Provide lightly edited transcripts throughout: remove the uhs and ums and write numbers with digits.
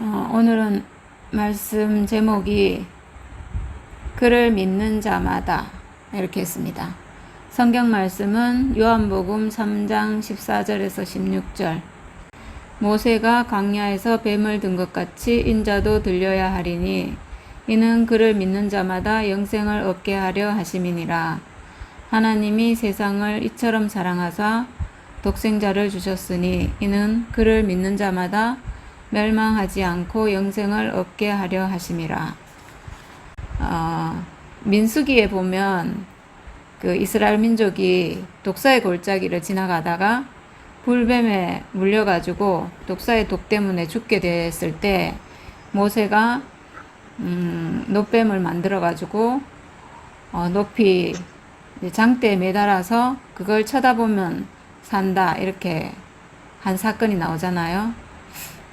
오늘은 말씀 제목이 그를 믿는 자마다 이렇게 했습니다. 성경 말씀은 요한복음 3장 14절에서 16절. 모세가 광야에서 뱀을 든 것 같이 인자도 들려야 하리니 이는 그를 믿는 자마다 영생을 얻게 하려 하심이니라. 하나님이 세상을 이처럼 사랑하사 독생자를 주셨으니 이는 그를 믿는 자마다 멸망하지 않고 영생을 얻게 하려 하심이라. 민수기에 보면 그 이스라엘 민족이 독사의 골짜기를 지나가다가 불뱀에 물려가지고 독사의 독 때문에 죽게 됐을 때 모세가 놋뱀을 만들어가지고 높이 장대에 매달아서 그걸 쳐다보면 산다 이렇게 한 사건이 나오잖아요.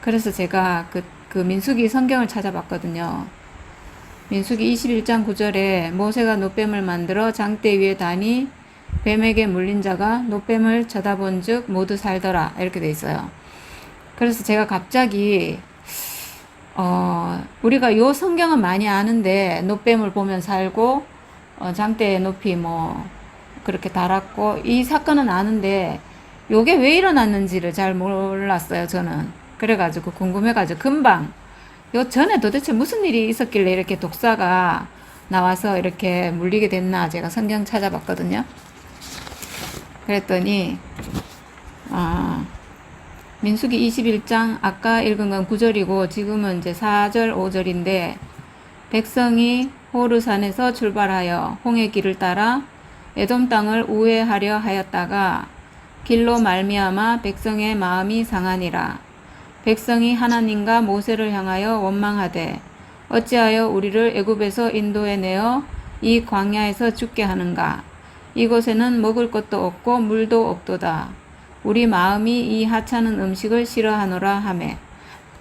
그래서 제가 그 민수기 성경을 찾아봤거든요. 민수기 21장 9절에 모세가 놋뱀을 만들어 장대 위에 다니 뱀에게 물린 자가 놋뱀을 쳐다본 즉 모두 살더라 이렇게 돼 있어요. 그래서 제가 갑자기 우리가 요 성경은 많이 아는데 놋뱀을 보면 살고 장대에 높이 뭐 그렇게 달았고 이 사건은 아는데 요게 왜 일어났는지를 잘 몰랐어요. 저는 그래가지고 궁금해가지고 금방 요 전에 도대체 무슨 일이 있었길래 이렇게 독사가 나와서 이렇게 물리게 됐나 제가 성경 찾아봤거든요. 그랬더니 민수기 21장 아까 읽은 건 9절이고 지금은 이제 4절 5절인데 백성이 호르산에서 출발하여 홍해 길을 따라 에돔 땅을 우회하려 하였다가 길로 말미암아 백성의 마음이 상하니라. 백성이 하나님과 모세를 향하여 원망하되 어찌하여 우리를 애굽에서 인도해 내어 이 광야에서 죽게 하는가. 이곳에는 먹을 것도 없고 물도 없도다. 우리 마음이 이 하찮은 음식을 싫어하노라 하매.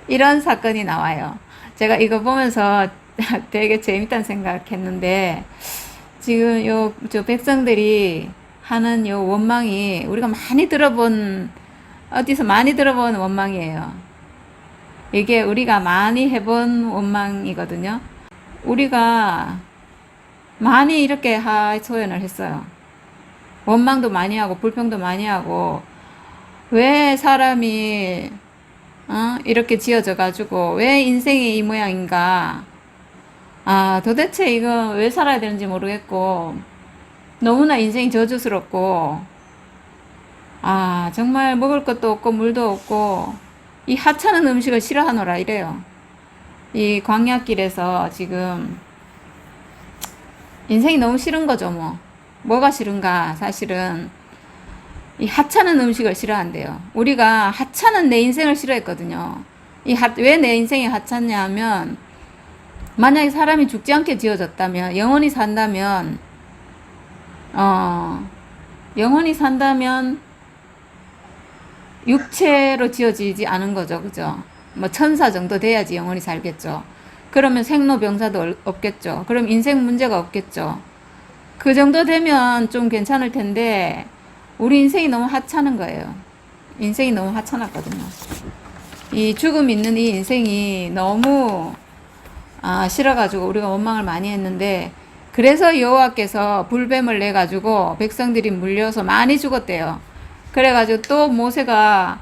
이런 사건이 나와요. 제가 이거 보면서 되게 재밌다는 생각했는데 지금 저 백성들이 하는 요 원망이 우리가 어디서 많이 들어본 원망이에요. 이게 우리가 많이 해본 원망이거든요. 우리가 많이 이렇게 하소연을 했어요. 원망도 많이 하고 불평도 많이 하고 왜 사람이 이렇게 지어져 가지고 왜 인생이 이 모양인가. 도대체 이거 왜 살아야 되는지 모르겠고 너무나 인생이 저주스럽고 정말 먹을 것도 없고 물도 없고 이 하찮은 음식을 싫어하노라 이래요. 이 광야길에서 지금 인생이 너무 싫은 거죠. 뭐가 싫은가. 사실은 이 하찮은 음식을 싫어한대요. 우리가 하찮은 내 인생을 싫어했거든요. 왜 내 인생이 하찮냐 하면 만약에 사람이 죽지 않게 지어졌다면 영원히 산다면 육체로 지어지지 않은 거죠. 그죠? 천사 정도 돼야지 영원히 살겠죠. 그러면 생로병사도 없겠죠. 그럼 인생 문제가 없겠죠. 그 정도 되면 좀 괜찮을 텐데 우리 인생이 너무 하찮은 거예요. 인생이 너무 하찮았거든요. 이 죽음 있는 이 인생이 너무 싫어가지고 우리가 원망을 많이 했는데 그래서 여호와께서 불뱀을 내가지고 백성들이 물려서 많이 죽었대요. 그래가지고 또 모세가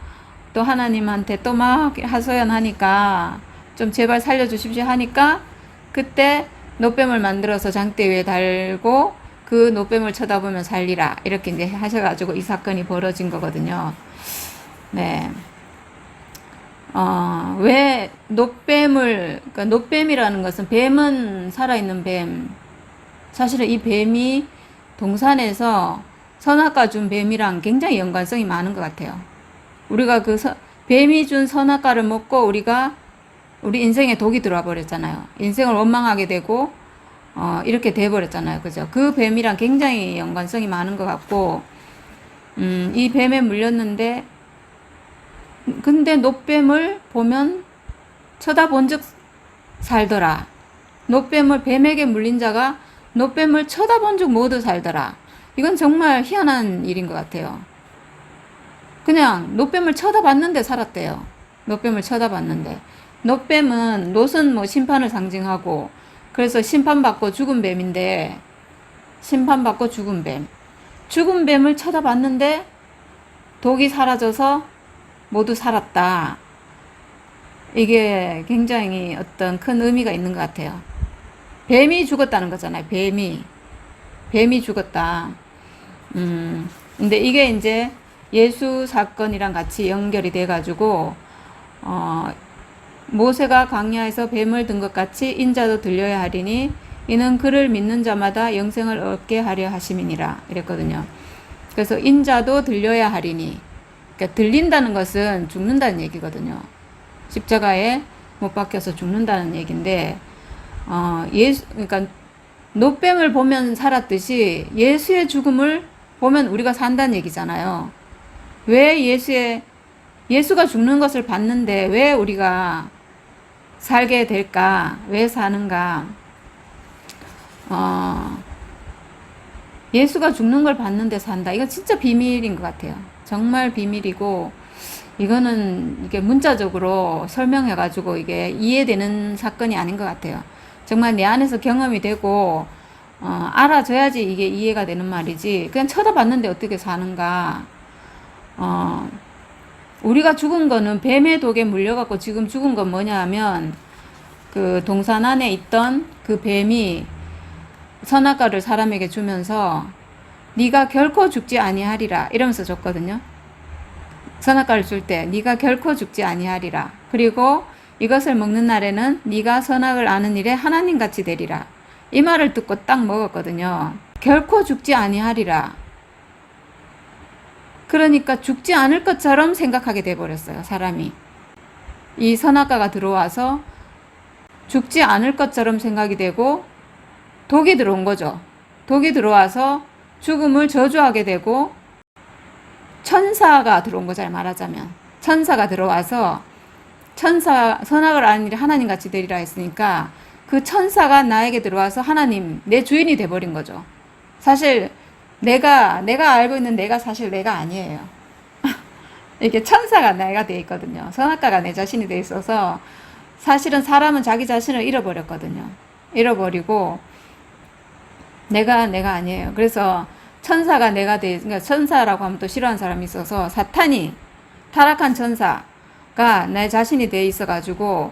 또 하나님한테 또 막 하소연하니까 좀 제발 살려주십시오 하니까 그때 놋뱀을 만들어서 장대 위에 달고 그 놋뱀을 쳐다보면 살리라 이렇게 이제 하셔가지고 이 사건이 벌어진 거거든요. 네. 왜 그러니까 놋뱀이라는 것은 뱀은 살아있는 뱀. 사실은 이 뱀이 동산에서 선악과 준 뱀이랑 굉장히 연관성이 많은 것 같아요. 우리가 뱀이 준 선악과를 먹고 우리 인생에 독이 들어와 버렸잖아요. 인생을 원망하게 되고, 이렇게 돼버렸잖아요. 그죠? 그 뱀이랑 굉장히 연관성이 많은 것 같고, 이 뱀에 물렸는데, 근데 놋뱀을 보면 쳐다본 즉 살더라. 뱀에게 물린 자가 놋뱀을 쳐다본 즉 모두 살더라. 이건 정말 희한한 일인 것 같아요. 그냥 놋뱀을 쳐다봤는데 살았대요. 놋뱀을 쳐다봤는데 놋뱀은, 놋은 뭐 심판을 상징하고, 그래서 심판받고 죽은 뱀인데, 심판받고 죽은 뱀. 죽은 뱀을 쳐다봤는데, 독이 사라져서 모두 살았다. 이게 굉장히 어떤 큰 의미가 있는 것 같아요. 뱀이 죽었다는 거잖아요. 뱀이 죽었다. 근데 이게 이제 예수 사건이랑 같이 연결이 돼가지고, 모세가 광야에서 뱀을 든 것 같이 인자도 들려야 하리니 이는 그를 믿는 자마다 영생을 얻게 하려 하심이니라 이랬거든요. 그래서 인자도 들려야 하리니, 그러니까 들린다는 것은 죽는다는 얘기거든요. 십자가에 못 박혀서 죽는다는 얘기인데, 그러니까 놋뱀을 보면 살았듯이 예수의 죽음을 보면 우리가 산다는 얘기잖아요. 왜 예수가 죽는 것을 봤는데 왜 우리가 살게 될까? 왜 사는가? 예수가 죽는 걸 봤는데 산다. 이거 진짜 비밀인 것 같아요. 정말 비밀이고, 이거는 이게 문자적으로 설명해가지고 이게 이해되는 사건이 아닌 것 같아요. 정말 내 안에서 경험이 되고, 알아줘야지 이게 이해가 되는 말이지. 그냥 쳐다봤는데 어떻게 사는가. 우리가 죽은 거는 뱀의 독에 물려갖고 지금 죽은 건 뭐냐 하면, 그 동산 안에 있던 그 뱀이 선악과를 사람에게 주면서 네가 결코 죽지 아니하리라 이러면서 줬거든요. 선악과를 줄 때 네가 결코 죽지 아니하리라. 그리고 이것을 먹는 날에는 네가 선악을 아는 일에 하나님같이 되리라. 이 말을 듣고 딱 먹었거든요. 결코 죽지 아니하리라. 그러니까 죽지 않을 것처럼 생각하게 돼버렸어요. 사람이. 이 선악과가 들어와서 죽지 않을 것처럼 생각이 되고 독이 들어온 거죠. 독이 들어와서 죽음을 저주하게 되고 천사가 들어온 거잖아요. 말하자면 천사가 들어와서 선악을 아는 일이 하나님같이 되리라 했으니까 그 천사가 나에게 들어와서 하나님, 내 주인이 돼버린 거죠. 사실 내가 알고 있는 내가 사실 내가 아니에요. 이게 천사가 내가 돼 있거든요. 선악과가 내 자신이 돼 있어서 사실은 사람은 자기 자신을 잃어버렸거든요. 잃어버리고 내가 아니에요. 그래서 천사가 내가 돼, 그러니까 천사라고 하면 또 싫어하는 사람이 있어서 사탄이, 타락한 천사가 내 자신이 돼 있어가지고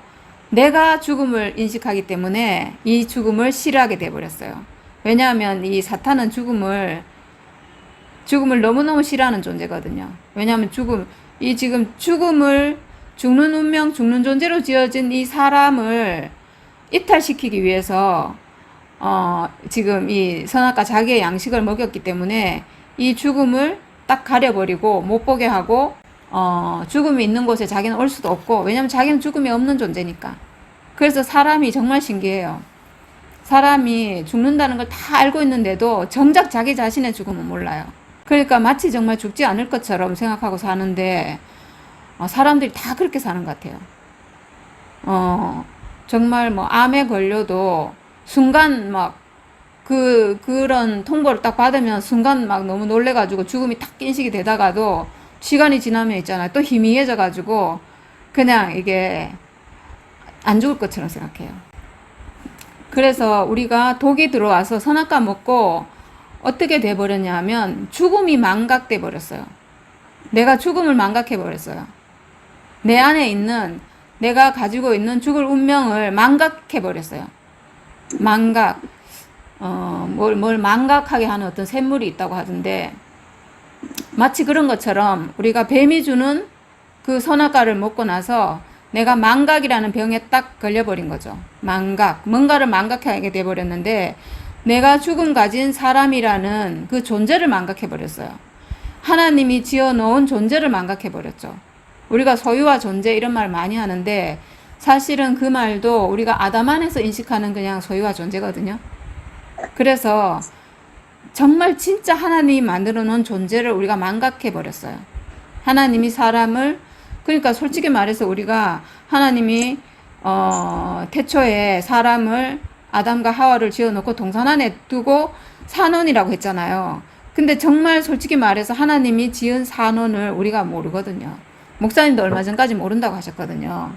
내가 죽음을 인식하기 때문에 이 죽음을 싫어하게 돼 버렸어요. 왜냐하면 이 사탄은 죽음을 너무너무 싫어하는 존재거든요. 왜냐하면 지금 죽는 운명, 죽는 존재로 지어진 이 사람을 이탈시키기 위해서, 지금 이 선악과 자기의 양식을 먹였기 때문에 이 죽음을 딱 가려버리고 못 보게 하고, 죽음이 있는 곳에 자기는 올 수도 없고, 왜냐면 자기는 죽음이 없는 존재니까. 그래서 사람이 정말 신기해요. 사람이 죽는다는 걸 다 알고 있는데도 정작 자기 자신의 죽음은 몰라요. 그러니까 마치 정말 죽지 않을 것처럼 생각하고 사는데, 사람들이 다 그렇게 사는 것 같아요. 정말 뭐 암에 걸려도 순간 막 그런 통보를 딱 받으면 순간 막 너무 놀래가지고 죽음이 탁 인식이 되다가도 시간이 지나면 있잖아요. 또 희미해져가지고 그냥 이게 안 죽을 것처럼 생각해요. 그래서 우리가 독이 들어와서 선악과 먹고 어떻게 돼버렸냐 하면 죽음이 망각돼 버렸어요. 내가 죽음을 망각해 버렸어요. 내 안에 있는, 내가 가지고 있는 죽을 운명을 망각해 버렸어요. 망각. 뭘 망각하게 하는 어떤 샘물이 있다고 하던데, 마치 그런 것처럼 우리가 뱀이 주는 그 선악과를 먹고 나서 내가 망각이라는 병에 딱 걸려버린 거죠. 망각. 뭔가를 망각하게 돼버렸는데, 내가 죽음 가진 사람이라는 그 존재를 망각해버렸어요. 하나님이 지어놓은 존재를 망각해버렸죠. 우리가 소유와 존재 이런 말 많이 하는데, 사실은 그 말도 우리가 아담 안에서 인식하는 그냥 소유와 존재거든요. 그래서 정말 진짜 하나님이 만들어 놓은 존재를 우리가 망각해 버렸어요. 하나님이 사람을, 그러니까 솔직히 말해서 우리가 하나님이 태초에 사람을, 아담과 하와를 지어놓고 동산 안에 두고 산원이라고 했잖아요. 근데 정말 솔직히 말해서 하나님이 지은 산원을 우리가 모르거든요. 목사님도 얼마 전까지 모른다고 하셨거든요.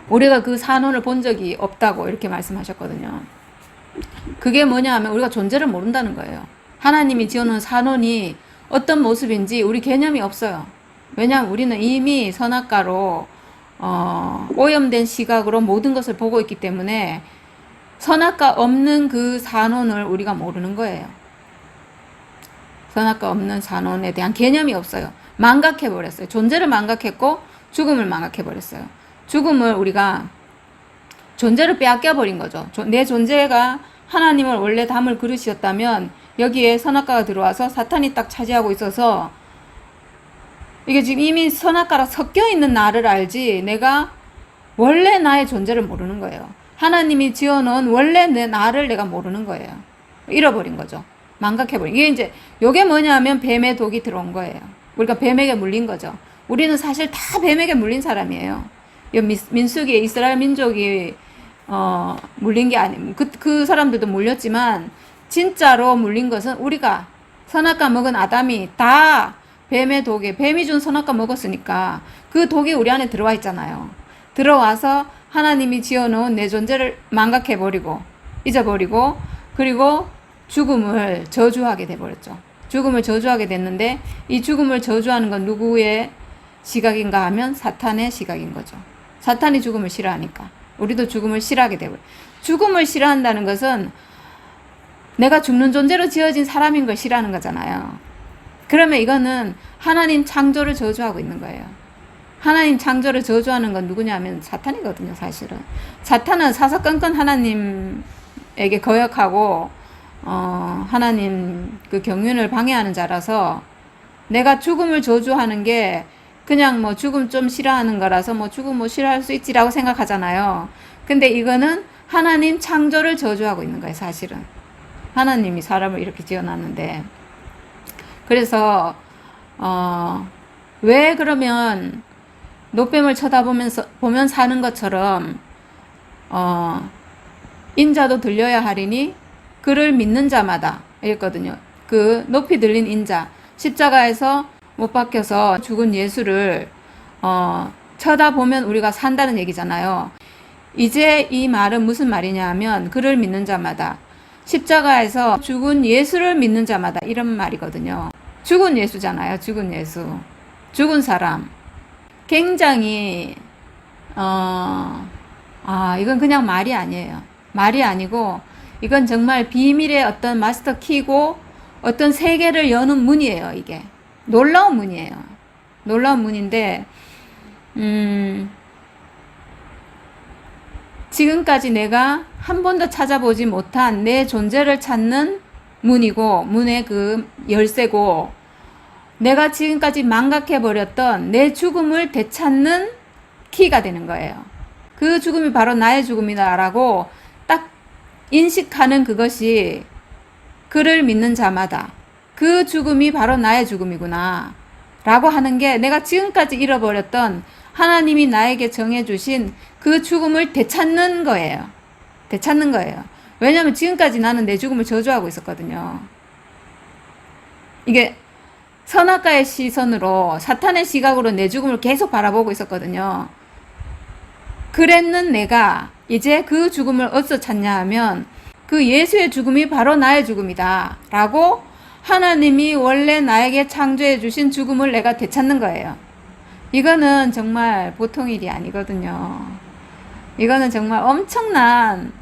우리가 그 산원을 본 적이 없다고 이렇게 말씀하셨거든요. 그게 뭐냐 하면 우리가 존재를 모른다는 거예요. 하나님이 지어놓은 산원이 어떤 모습인지 우리 개념이 없어요. 왜냐하면 우리는 이미 선악과로 오염된 시각으로 모든 것을 보고 있기 때문에 선악과 없는 그 산원을 우리가 모르는 거예요. 선악과 없는 산원에 대한 개념이 없어요. 망각해버렸어요. 존재를 망각했고 죽음을 망각해버렸어요. 죽음을 우리가 존재를 빼앗겨버린 거죠. 내 존재가 하나님을 원래 담을 그릇이었다면 여기에 선악과가 들어와서 사탄이 딱 차지하고 있어서 이게 지금 이미 선악과랑 섞여 있는 나를 알지 내가 원래 나의 존재를 모르는 거예요. 하나님이 지어놓은 원래 내 나를 내가 모르는 거예요. 잃어버린 거죠. 망각해버린. 이게 이제 요게 뭐냐면 뱀의 독이 들어온 거예요. 우리가 뱀에게 물린 거죠. 우리는 사실 다 뱀에게 물린 사람이에요. 민수기에 이스라엘 민족이 물린 게 아니, 그 사람들도 물렸지만 진짜로 물린 것은 우리가 선악과 먹은 아담이 다 뱀의 독에, 뱀이 준 선악과 먹었으니까 그 독이 우리 안에 들어와 있잖아요. 들어와서 하나님이 지어놓은 내 존재를 망각해버리고 잊어버리고 그리고 죽음을 저주하게 돼버렸죠. 죽음을 저주하게 됐는데 이 죽음을 저주하는 건 누구의 시각인가 하면 사탄의 시각인 거죠. 사탄이 죽음을 싫어하니까 우리도 죽음을 싫어하게 되고 죽음을 싫어한다는 것은 내가 죽는 존재로 지어진 사람인 걸 싫어하는 거잖아요. 그러면 이거는 하나님 창조를 저주하고 있는 거예요. 하나님 창조를 저주하는 건 누구냐면 사탄이거든요. 사실은 사탄은 사사건건 하나님에게 거역하고 하나님 그 경륜을 방해하는 자라서 내가 죽음을 저주하는 게 그냥 뭐 죽음 좀 싫어하는 거라서 뭐 죽음 뭐 싫어할 수 있지라고 생각하잖아요. 근데 이거는 하나님 창조를 저주하고 있는 거예요. 사실은 하나님이 사람을 이렇게 지어놨는데 그래서 왜 그러면 노뱀을 쳐다보면서 보면 사는 것처럼 인자도 들려야 하리니 그를 믿는 자마다 이랬거든요. 그 높이 들린 인자 십자가에서 못 박혀서 죽은 예수를 쳐다보면 우리가 산다는 얘기잖아요. 이제 이 말은 무슨 말이냐 하면 그를 믿는 자마다 십자가에서 죽은 예수를 믿는 자마다 이런 말이거든요. 죽은 예수잖아요. 죽은 예수. 죽은 사람. 굉장히 이건 그냥 말이 아니에요. 말이 아니고 이건 정말 비밀의 어떤 마스터 키고 어떤 세계를 여는 문이에요. 이게 놀라운 문이에요. 놀라운 문인데 지금까지 내가 한 번도 찾아보지 못한 내 존재를 찾는 문이고 문의 그 열쇠고 내가 지금까지 망각해버렸던 내 죽음을 되찾는 키가 되는 거예요. 그 죽음이 바로 나의 죽음이다라고 딱 인식하는 그것이 그를 믿는 자마다 그 죽음이 바로 나의 죽음이구나 라고 하는 게 내가 지금까지 잃어버렸던 하나님이 나에게 정해주신 그 죽음을 되찾는 거예요. 되찾는 거예요. 왜냐하면 지금까지 나는 내 죽음을 저주하고 있었거든요. 이게 선악과의 시선으로 사탄의 시각으로 내 죽음을 계속 바라보고 있었거든요. 그랬는 내가 이제 그 죽음을 어디서 찾냐 하면 그 예수의 죽음이 바로 나의 죽음이다 라고 하나님이 원래 나에게 창조해 주신 죽음을 내가 되찾는 거예요. 이거는 정말 보통 일이 아니거든요. 이거는 정말 엄청난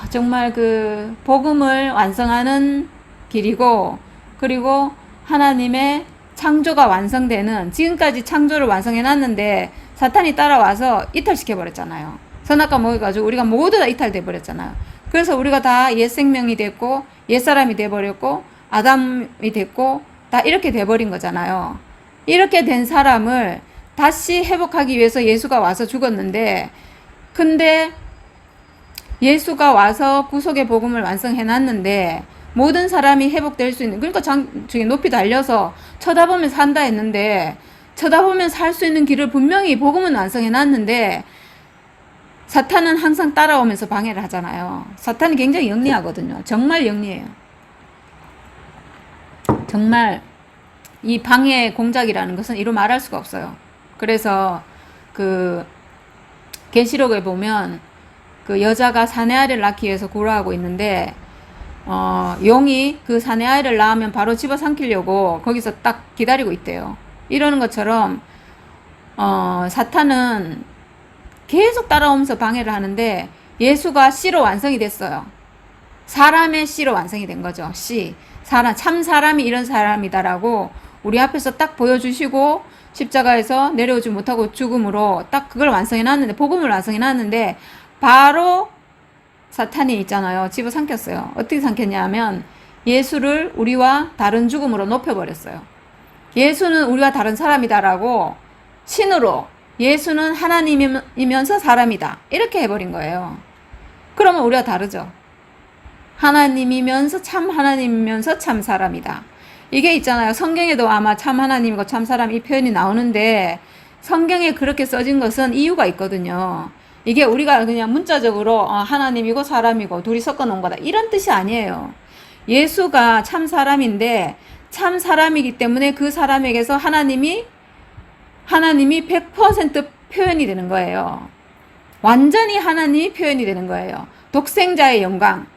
정말 그 복음을 완성하는 길이고 그리고 하나님의 창조가 완성되는 지금까지 창조를 완성해 놨는데 사탄이 따라와서 이탈시켜 버렸잖아요. 선악과 먹어가지고 우리가 모두 다 이탈돼 버렸잖아요. 그래서 우리가 다 옛 생명이 됐고 옛 사람이 돼 버렸고 아담이 됐고 다 이렇게 돼 버린 거잖아요. 이렇게 된 사람을 다시 회복하기 위해서 예수가 와서 죽었는데 근데 예수가 와서 구속의 복음을 완성해 놨는데 모든 사람이 회복될 수 있는 그러니까 저기 높이 달려서 쳐다보면 산다 했는데 쳐다보면 살 수 있는 길을 분명히 복음은 완성해 놨는데 사탄은 항상 따라오면서 방해를 하잖아요. 사탄이 굉장히 영리하거든요. 정말 영리해요. 정말 이 방해 공작이라는 것은 이루 말할 수가 없어요. 그래서 그 계시록에 보면 그 여자가 사내 아이를 낳기 위해서 구라하고 있는데 용이 그 사내 아이를 낳으면 바로 집어삼키려고 거기서 딱 기다리고 있대요. 이러는 것처럼 사탄은 계속 따라오면서 방해를 하는데 예수가 씨로 완성이 됐어요. 사람의 씨로 완성이 된 거죠. 씨. 사람, 참 사람이 이런 사람이다라고 우리 앞에서 딱 보여주시고 십자가에서 내려오지 못하고 죽음으로 딱 그걸 완성해 놨는데, 복음을 완성해 놨는데 바로 사탄이 있잖아요. 집어삼켰어요. 어떻게 삼켰냐 하면 예수를 우리와 다른 죽음으로 높여버렸어요. 예수는 우리와 다른 사람이다라고 신으로, 예수는 하나님이면서 사람이다, 이렇게 해버린 거예요. 그러면 우리가 다르죠. 하나님이면서 참 하나님이면서 참 사람이다. 이게 있잖아요. 성경에도 아마 참 하나님이고 참 사람 이 표현이 나오는데 성경에 그렇게 써진 것은 이유가 있거든요. 이게 우리가 그냥 문자적으로 하나님이고 사람이고 둘이 섞어 놓은 거다, 이런 뜻이 아니에요. 예수가 참 사람인데 참 사람이기 때문에 그 사람에게서 하나님이 100% 표현이 되는 거예요. 완전히 하나님이 표현이 되는 거예요. 독생자의 영광.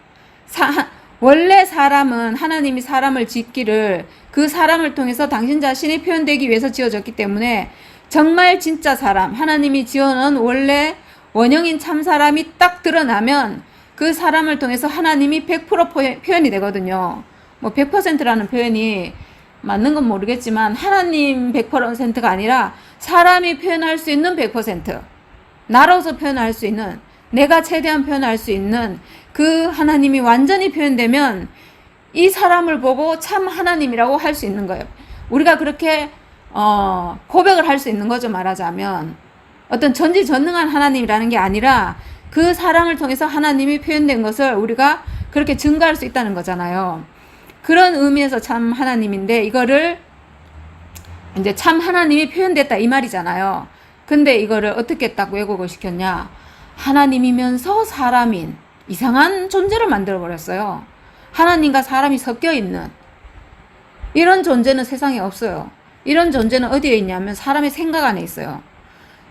원래 사람은 하나님이 사람을 짓기를 그 사람을 통해서 당신 자신이 표현되기 위해서 지어졌기 때문에 정말 진짜 사람, 하나님이 지어놓은 원래 원형인 참 사람이 딱 드러나면 그 사람을 통해서 하나님이 100% 표현이 되거든요. 뭐 100%라는 표현이 맞는 건 모르겠지만 하나님 100%가 아니라 사람이 표현할 수 있는 100%, 나로서 표현할 수 있는, 내가 최대한 표현할 수 있는 그 하나님이 완전히 표현되면 이 사람을 보고 참 하나님이라고 할 수 있는 거예요. 우리가 그렇게 고백을 할 수 있는 거죠. 말하자면 어떤 전지전능한 하나님이라는 게 아니라 그 사람을 통해서 하나님이 표현된 것을 우리가 그렇게 증거할 수 있다는 거잖아요. 그런 의미에서 참 하나님인데, 이거를 이제 참 하나님이 표현됐다 이 말이잖아요. 근데 이거를 어떻게 딱 왜곡을 시켰냐, 하나님이면서 사람인 이상한 존재를 만들어 버렸어요. 하나님과 사람이 섞여 있는 이런 존재는 세상에 없어요. 이런 존재는 어디에 있냐면 사람의 생각 안에 있어요.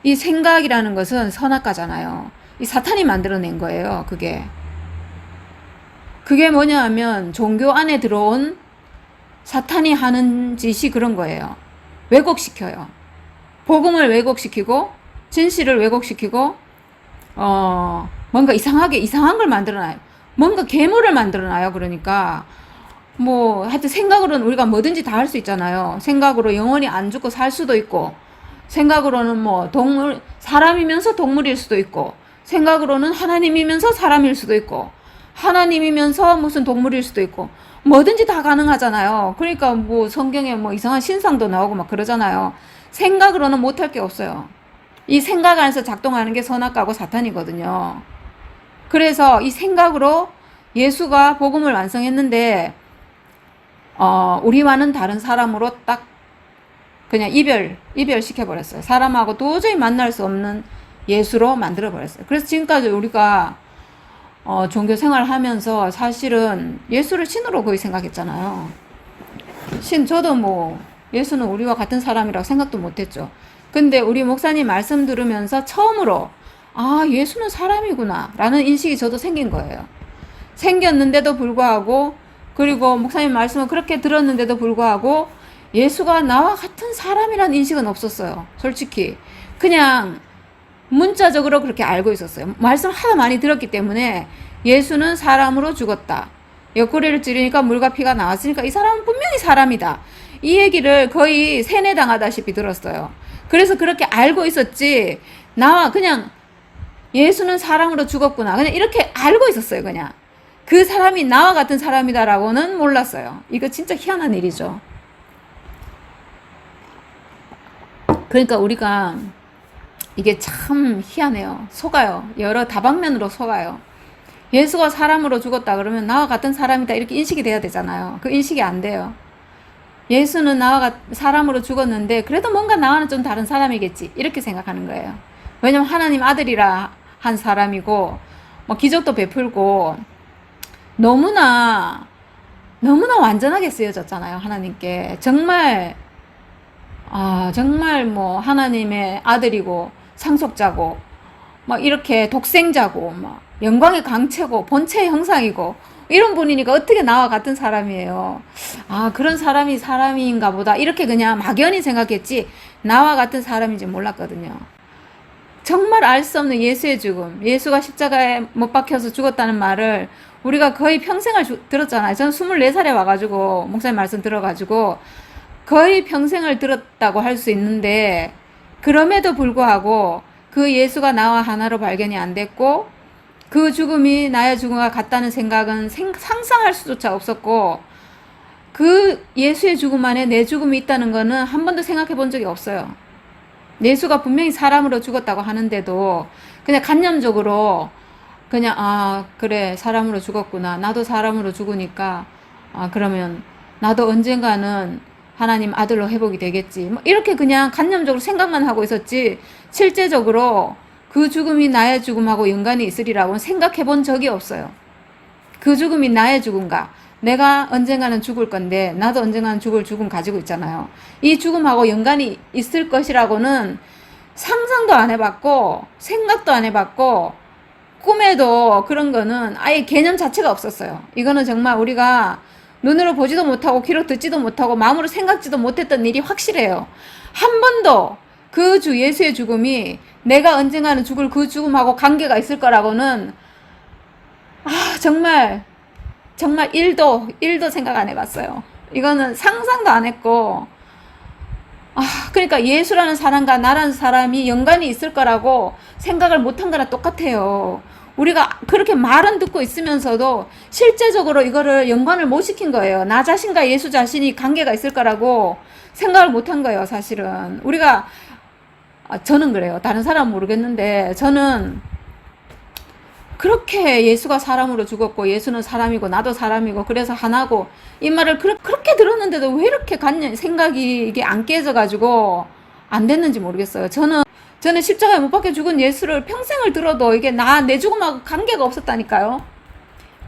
이 생각이라는 것은 선악과잖아요. 이 사탄이 만들어낸 거예요. 그게 뭐냐 하면 종교 안에 들어온 사탄이 하는 짓이 그런 거예요. 왜곡시켜요. 복음을 왜곡시키고 진실을 왜곡시키고 뭔가 이상한 걸 만들어놔요. 뭔가 괴물을 만들어놔요. 그러니까 뭐 하여튼 생각으로는 우리가 뭐든지 다 할 수 있잖아요. 생각으로 영원히 안 죽고 살 수도 있고, 생각으로는 뭐 사람이면서 동물일 수도 있고, 생각으로는 하나님이면서 사람일 수도 있고, 하나님이면서 무슨 동물일 수도 있고, 뭐든지 다 가능하잖아요. 그러니까 뭐 성경에 뭐 이상한 신상도 나오고 막 그러잖아요. 생각으로는 못할 게 없어요. 이 생각 안에서 작동하는 게 선악과고 사탄이거든요. 그래서 이 생각으로 예수가 복음을 완성했는데 우리와는 다른 사람으로 딱 그냥 이별시켜버렸어요. 사람하고 도저히 만날 수 없는 예수로 만들어버렸어요. 그래서 지금까지 우리가 종교 생활하면서 사실은 예수를 신으로 거의 생각했잖아요. 저도 뭐 예수는 우리와 같은 사람이라고 생각도 못했죠. 근데 우리 목사님 말씀 들으면서 처음으로 예수는 사람이구나 라는 인식이 저도 생긴 거예요. 생겼는데도 불구하고, 그리고 목사님 말씀을 그렇게 들었는데도 불구하고 예수가 나와 같은 사람이라는 인식은 없었어요. 솔직히 그냥 문자적으로 그렇게 알고 있었어요. 말씀 하도 많이 들었기 때문에 예수는 사람으로 죽었다, 옆구리를 찌르니까 물과 피가 나왔으니까 이 사람은 분명히 사람이다, 이 얘기를 거의 세뇌당하다시피 들었어요. 그래서 그렇게 알고 있었지, 그냥 예수는 사람으로 죽었구나, 그냥 이렇게 알고 있었어요. 그냥 그 사람이 나와 같은 사람이다라고는 몰랐어요. 이거 진짜 희한한 일이죠. 그러니까 우리가 이게 참 희한해요. 속아요. 여러 다방면으로 속아요. 예수가 사람으로 죽었다 그러면 나와 같은 사람이다 이렇게 인식이 돼야 되잖아요. 그 인식이 안 돼요. 예수는 사람으로 죽었는데 그래도 뭔가 나와는 좀 다른 사람이겠지 이렇게 생각하는 거예요. 왜냐면 하나님 아들이라 한 사람이고 뭐 기적도 베풀고 너무나 완전하게 쓰여졌잖아요. 하나님께 정말 뭐 하나님의 아들이고 상속자고 막 이렇게 독생자고, 막 영광의 강체고, 본체의 형상이고, 이런 분이니까 어떻게 나와 같은 사람이에요. 아, 그런 사람이 사람인가 보다. 이렇게 그냥 막연히 생각했지, 나와 같은 사람인지 몰랐거든요. 정말 알 수 없는 예수의 죽음. 예수가 십자가에 못 박혀서 죽었다는 말을 우리가 거의 평생을 들었잖아요. 저는 24살에 와가지고, 목사님 말씀 들어가지고, 거의 평생을 들었다고 할 수 있는데, 그럼에도 불구하고 그 예수가 나와 하나로 발견이 안 됐고, 그 죽음이 나의 죽음과 같다는 생각은 상상할 수조차 없었고, 그 예수의 죽음 안에 내 죽음이 있다는 거는 한 번도 생각해 본 적이 없어요. 예수가 분명히 사람으로 죽었다고 하는데도 그냥 관념적으로 그냥 아 그래 사람으로 죽었구나, 나도 사람으로 죽으니까 아 그러면 나도 언젠가는 하나님 아들로 회복이 되겠지, 뭐 이렇게 그냥 관념적으로 생각만 하고 있었지, 실제적으로 그 죽음이 나의 죽음하고 연관이 있으리라고는 생각해 본 적이 없어요. 그 죽음이 나의 죽음과, 내가 언젠가는 죽을 건데 나도 언젠가는 죽을 죽음 가지고 있잖아요. 이 죽음하고 연관이 있을 것이라고는 상상도 안 해봤고 생각도 안 해봤고 꿈에도 그런 거는 아예 개념 자체가 없었어요. 이거는 정말 우리가 눈으로 보지도 못하고 귀로 듣지도 못하고 마음으로 생각지도 못했던 일이 확실해요. 한 번도 그 주 예수의 죽음이 내가 언젠가는 죽을 그 죽음하고 관계가 있을 거라고는 정말 1도 생각 안 해봤어요. 이거는 상상도 안 했고, 그러니까 예수라는 사람과 나라는 사람이 연관이 있을 거라고 생각을 못한 거랑 똑같아요. 우리가 그렇게 말은 듣고 있으면서도 실제적으로 이거를 연관을 못 시킨 거예요. 나 자신과 예수 자신이 관계가 있을 거라고 생각을 못한 거예요, 사실은. 우리가, 저는 그래요. 다른 사람은 모르겠는데, 저는 그렇게 예수가 사람으로 죽었고 예수는 사람이고 나도 사람이고 그래서 하나고 이 말을 그렇게 들었는데도 왜 이렇게 생각이 이게 안 깨져가지고 안 됐는지 모르겠어요. 저는 십자가에 못 박혀 죽은 예수를 평생을 들어도 이게 내 죽음하고 관계가 없었다니까요.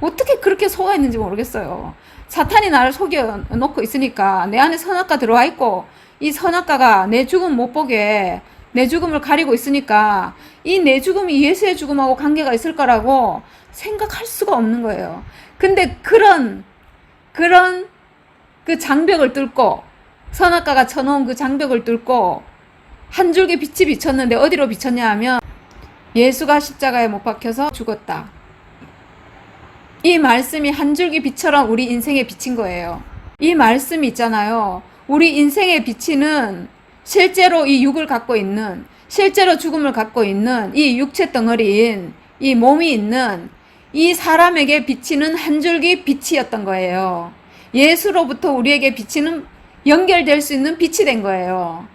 어떻게 그렇게 속아있는지 모르겠어요. 사탄이 나를 속여놓고 있으니까 내 안에 선악과 들어와 있고, 이 선악과가 내 죽음 못 보게 내 죽음을 가리고 있으니까 이 내 죽음이 예수의 죽음하고 관계가 있을 거라고 생각할 수가 없는 거예요. 근데 그런 그 장벽을 뚫고, 선악과가 쳐놓은 그 장벽을 뚫고 한 줄기 빛이 비쳤는데 어디로 비쳤냐 하면 예수가 십자가에 못 박혀서 죽었다. 이 말씀이 한 줄기 빛처럼 우리 인생에 비친 거예요. 이 말씀이 있잖아요. 우리 인생에 비치는, 실제로 이 육을 갖고 있는, 실제로 죽음을 갖고 있는 이 육체 덩어리인 이 몸이 있는 이 사람에게 비치는 한 줄기 빛이었던 거예요. 예수로부터 우리에게 비치는, 연결될 수 있는 빛이 된 거예요.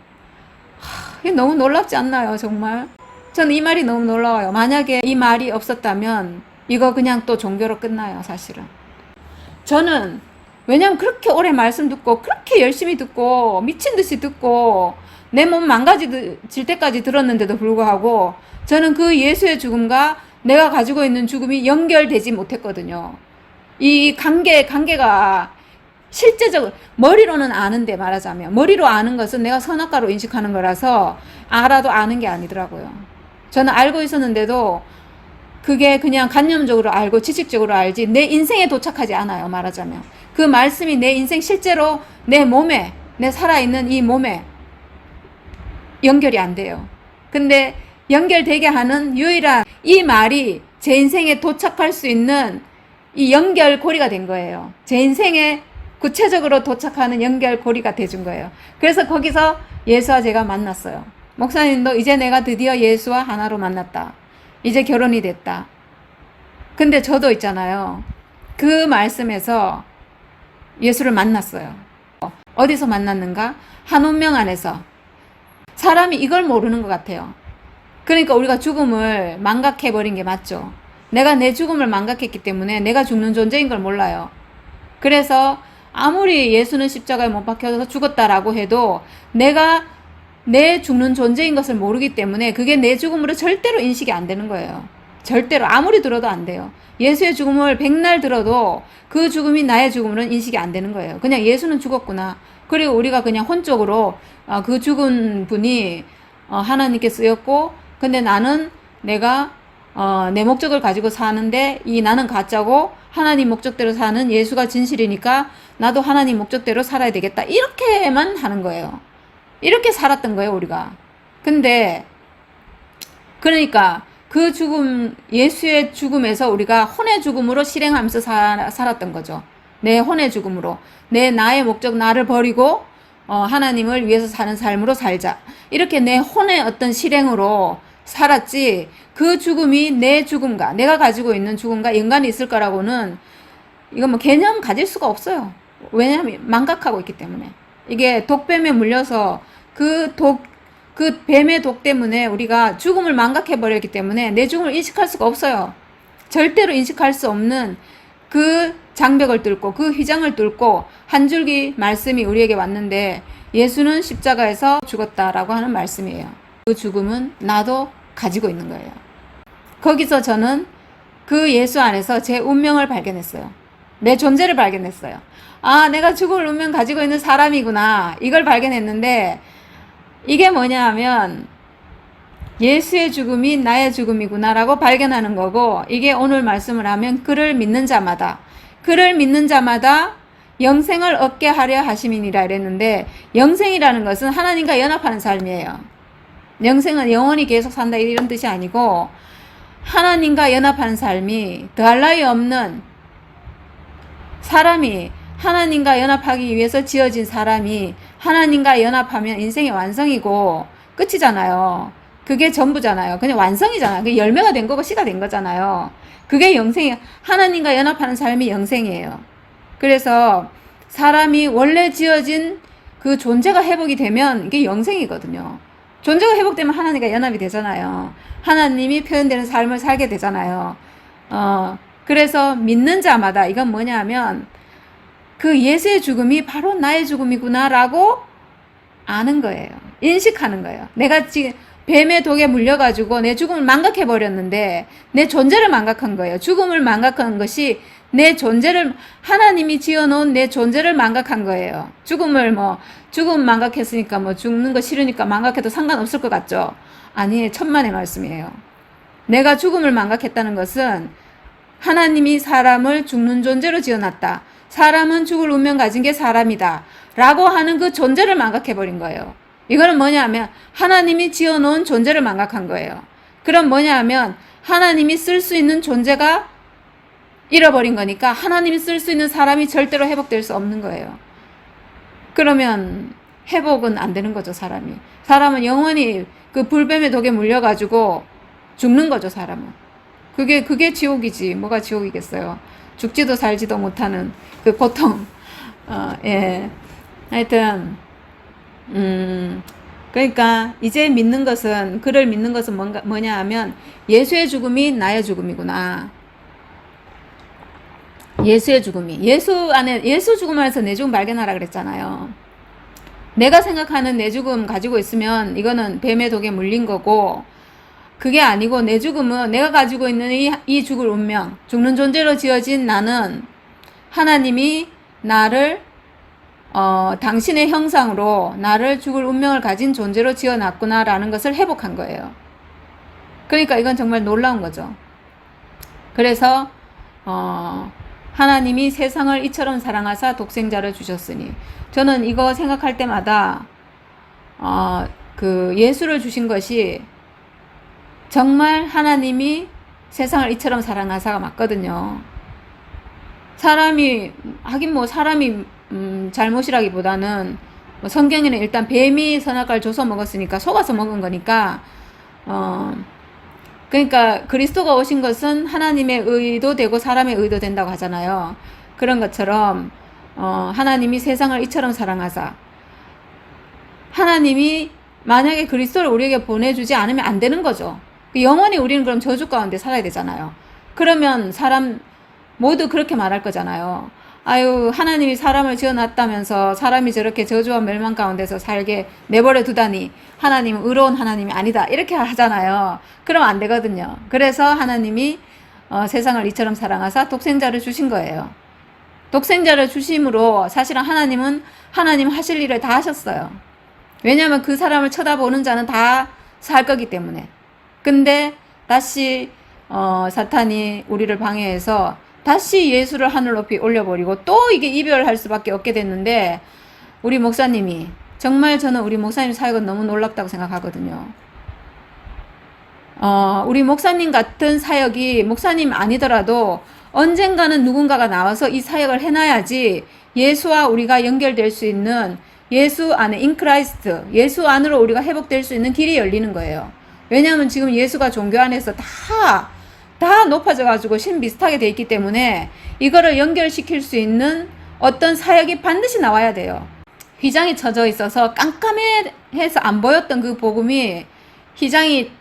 이게 너무 놀랍지 않나요, 정말? 저는 이 말이 너무 놀라워요. 만약에 이 말이 없었다면 이거 그냥 또 종교로 끝나요, 사실은. 저는, 왜냐면 그렇게 오래 말씀 듣고, 그렇게 열심히 듣고, 미친 듯이 듣고, 내 몸 망가질 때까지 들었는데도 불구하고, 저는 그 예수의 죽음과 내가 가지고 있는 죽음이 연결되지 못했거든요. 이 관계가 실제적으로, 머리로는 아는데 말하자면, 머리로 아는 것은 내가 선악과로 인식하는 거라서, 알아도 아는 게 아니더라고요. 저는 알고 있었는데도, 그게 그냥 관념적으로 알고 지식적으로 알지 내 인생에 도착하지 않아요, 말하자면. 그 말씀이 내 인생, 실제로 내 몸에, 내 살아있는 이 몸에 연결이 안 돼요. 근데 연결되게 하는 유일한 이 말이 제 인생에 도착할 수 있는 이 연결고리가 된 거예요. 제 인생에 구체적으로 도착하는 연결고리가 돼준 거예요. 그래서 거기서 예수와 제가 만났어요. 목사님도 이제 내가 드디어 예수와 하나로 만났다, 이제 결혼이 됐다. 근데 저도 있잖아요. 그 말씀에서 예수를 만났어요. 어디서 만났는가? 한 운명 안에서. 사람이 이걸 모르는 것 같아요. 그러니까 우리가 죽음을 망각해버린 게 맞죠. 내가 내 죽음을 망각했기 때문에 내가 죽는 존재인 걸 몰라요. 그래서 아무리 예수는 십자가에 못 박혀서 죽었다라고 해도 내가 내 죽는 존재인 것을 모르기 때문에 그게 내 죽음으로 절대로 인식이 안 되는 거예요. 절대로 아무리 들어도 안 돼요. 예수의 죽음을 백날 들어도 그 죽음이 나의 죽음으로는 인식이 안 되는 거예요. 그냥 예수는 죽었구나. 그리고 우리가 그냥 혼적으로 그 죽은 분이 하나님께 쓰였고, 근데 나는 내가 내 목적을 가지고 사는데 이 나는 가짜고 하나님 목적대로 사는 예수가 진실이니까 나도 하나님 목적대로 살아야 되겠다. 이렇게만 하는 거예요. 이렇게 살았던 거예요, 우리가. 근데 그러니까 그 죽음, 예수의 죽음에서 우리가 혼의 죽음으로 실행하면서 살았던 거죠. 내 혼의 죽음으로. 나의 목적, 나를 버리고 하나님을 위해서 사는 삶으로 살자. 이렇게 내 혼의 어떤 실행으로 살았지, 그 죽음이 내 죽음과 내가 가지고 있는 죽음과 연관이 있을 거라고는 이거 개념 가질 수가 없어요. 왜냐하면 망각하고 있기 때문에. 이게 독뱀에 물려서 그 뱀의 독 때문에 우리가 죽음을 망각해버렸기 때문에 내 죽음을 인식할 수가 없어요. 절대로 인식할 수 없는 그 장벽을 뚫고 그 휘장을 뚫고 한 줄기 말씀이 우리에게 왔는데, 예수는 십자가에서 죽었다라고 하는 말씀이에요. 그 죽음은 나도 가지고 있는 거예요. 거기서 저는 그 예수 안에서 제 운명을 발견했어요. 내 존재를 발견했어요. 아, 내가 죽을 운명 가지고 있는 사람이구나. 이걸 발견했는데, 이게 뭐냐 하면 예수의 죽음이 나의 죽음이구나 라고 발견하는 거고, 이게 오늘 말씀을 하면 그를 믿는 자마다 영생을 얻게 하려 하심이니라 이랬는데, 영생이라는 것은 하나님과 연합하는 삶이에요. 영생은 영원히 계속 산다 이런 뜻이 아니고, 하나님과 연합하는 삶이, 더할 나위 없는 사람이, 하나님과 연합하기 위해서 지어진 사람이 하나님과 연합하면 인생의 완성이고 끝이잖아요. 그게 전부잖아요. 그냥 완성이잖아요. 그게 열매가 된 거고 씨가 된 거잖아요. 그게 영생이에요. 하나님과 연합하는 삶이 영생이에요. 그래서 사람이 원래 지어진 그 존재가 회복이 되면 이게 영생이거든요. 존재가 회복되면 하나님과 연합이 되잖아요. 하나님이 표현되는 삶을 살게 되잖아요. 그래서 믿는 자마다, 이건 뭐냐 하면 그 예수의 죽음이 바로 나의 죽음이구나라고 아는 거예요. 인식하는 거예요. 내가 지금 뱀의 독에 물려가지고 내 죽음을 망각해버렸는데 내 존재를 망각한 거예요. 죽음을 망각한 것이 내 존재를, 하나님이 지어놓은 내 존재를 망각한 거예요. 죽음 망각했으니까 죽는 거 싫으니까 망각해도 상관없을 것 같죠? 아니에요. 천만의 말씀이에요. 내가 죽음을 망각했다는 것은 하나님이 사람을 죽는 존재로 지어놨다. 사람은 죽을 운명 가진 게 사람이다. 라고 하는 그 존재를 망각해버린 거예요. 이거는 뭐냐 하면 하나님이 지어놓은 존재를 망각한 거예요. 그럼 뭐냐 하면 하나님이 쓸 수 있는 존재가 잃어버린 거니까 하나님이 쓸 수 있는 사람이 절대로 회복될 수 없는 거예요. 그러면 회복은 안 되는 거죠, 사람이. 사람은 영원히 그 불뱀의 독에 물려가지고 죽는 거죠, 사람은. 그게 지옥이지. 뭐가 지옥이겠어요. 죽지도 살지도 못하는 그 고통. 예. 하여튼, 그러니까 이제 믿는 것은, 그를 믿는 것은 뭐냐 하면 예수의 죽음이 나의 죽음이구나. 예수의 죽음이. 예수 죽음 안에서 내 죽음 발견하라 그랬잖아요. 내가 생각하는 내 죽음 가지고 있으면 이거는 뱀의 독에 물린 거고, 그게 아니고 내 죽음은 내가 가지고 있는 이 죽을 운명, 죽는 존재로 지어진 나는 하나님이 나를 당신의 형상으로 나를 죽을 운명을 가진 존재로 지어놨구나라는 것을 회복한 거예요. 그러니까 이건 정말 놀라운 거죠. 그래서 하나님이 세상을 이처럼 사랑하사 독생자를 주셨으니, 저는 이거 생각할 때마다 그 예수를 주신 것이 정말 하나님이 세상을 이처럼 사랑하사가 맞거든요. 사람이 잘못이라기보다는 성경에는 일단 뱀이 선악과를 줘서 먹었으니까 속아서 먹은 거니까, 그러니까 그리스도가 오신 것은 하나님의 의도 되고 사람의 의도 된다고 하잖아요. 그런 것처럼 하나님이 세상을 이처럼 사랑하사, 하나님이 만약에 그리스도를 우리에게 보내주지 않으면 안 되는 거죠. 영원히 우리는 그럼 저주 가운데 살아야 되잖아요. 그러면 사람 모두 그렇게 말할 거잖아요. 아유, 하나님이 사람을 지어놨다면서 사람이 저렇게 저주와 멸망 가운데서 살게 내버려 두다니 하나님은 의로운 하나님이 아니다, 이렇게 하잖아요. 그럼 안 되거든요. 그래서 하나님이 세상을 이처럼 사랑하사 독생자를 주신 거예요. 독생자를 주심으로 사실은 하나님은 하나님 하실 일을 다 하셨어요. 왜냐하면 그 사람을 쳐다보는 자는 다 살 거기 때문에. 근데 다시 사탄이 우리를 방해해서 다시 예수를 하늘 높이 올려버리고 또 이게 이별할 수밖에 없게 됐는데, 우리 목사님이, 정말 저는 우리 목사님 사역은 너무 놀랍다고 생각하거든요. 우리 목사님 같은 사역이, 목사님 아니더라도 언젠가는 누군가가 나와서 이 사역을 해놔야지 예수와 우리가 연결될 수 있는, 예수 안에 인크라이스트, 예수 안으로 우리가 회복될 수 있는 길이 열리는 거예요. 왜냐하면 지금 예수가 종교 안에서 다 높아져가지고 신 비슷하게 돼 있기 때문에 이거를 연결시킬 수 있는 어떤 사역이 반드시 나와야 돼요. 휘장이 쳐져 있어서 깜깜해서 안 보였던 그 복음이, 휘장이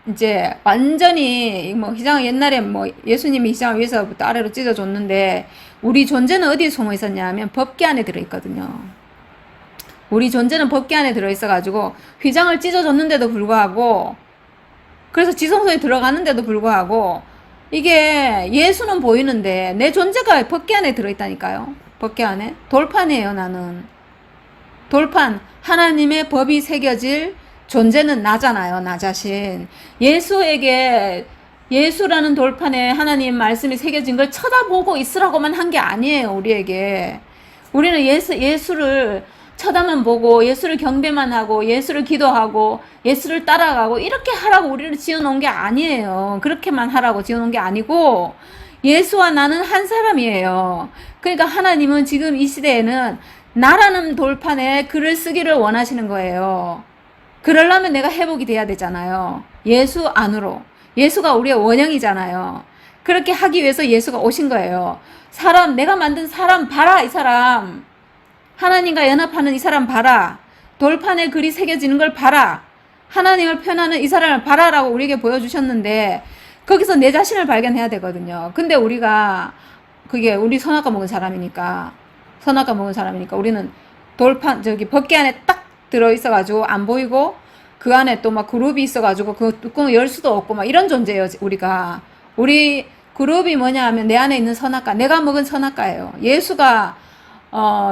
이제 완전히 휘장은 옛날에 예수님이 휘장을 위에서부터 아래로 찢어줬는데, 우리 존재는 어디에 숨어 있었냐면 법궤 안에 들어있거든요. 우리 존재는 법궤 안에 들어있어가지고 휘장을 찢어줬는데도 불구하고, 그래서 지성소에 들어가는데도 불구하고, 이게 예수는 보이는데 내 존재가 법궤 안에 들어있다니까요. 법궤 안에. 돌판이에요, 나는. 돌판. 하나님의 법이 새겨질 존재는 나잖아요, 나 자신. 예수에게, 예수라는 돌판에 하나님 말씀이 새겨진 걸 쳐다보고 있으라고만 한 게 아니에요, 우리에게. 우리는 예수를 쳐다만 보고, 예수를 경배만 하고, 예수를 기도하고, 예수를 따라가고, 이렇게 하라고 우리를 지어놓은 게 아니에요. 그렇게만 하라고 지어놓은 게 아니고, 예수와 나는 한 사람이에요. 그러니까 하나님은 지금 이 시대에는 나라는 돌판에 글을 쓰기를 원하시는 거예요. 그러려면 내가 회복이 돼야 되잖아요. 예수 안으로. 예수가 우리의 원형이잖아요. 그렇게 하기 위해서 예수가 오신 거예요. 내가 만든 사람 봐라, 이 사람. 하나님과 연합하는 이 사람 봐라. 돌판에 글이 새겨지는 걸 봐라. 하나님을 표현하는 이 사람을 봐라라고 우리에게 보여주셨는데, 거기서 내 자신을 발견해야 되거든요. 근데 우리가, 그게 우리 선악과 먹은 사람이니까 우리는 돌판, 법궤 안에 딱 들어있어가지고 안 보이고, 그 안에 또 그룹이 있어가지고 그 뚜껑을 열 수도 없고 이런 존재예요, 우리가. 우리 그룹이 뭐냐 하면 내 안에 있는 선악과, 내가 먹은 선악과예요. 예수가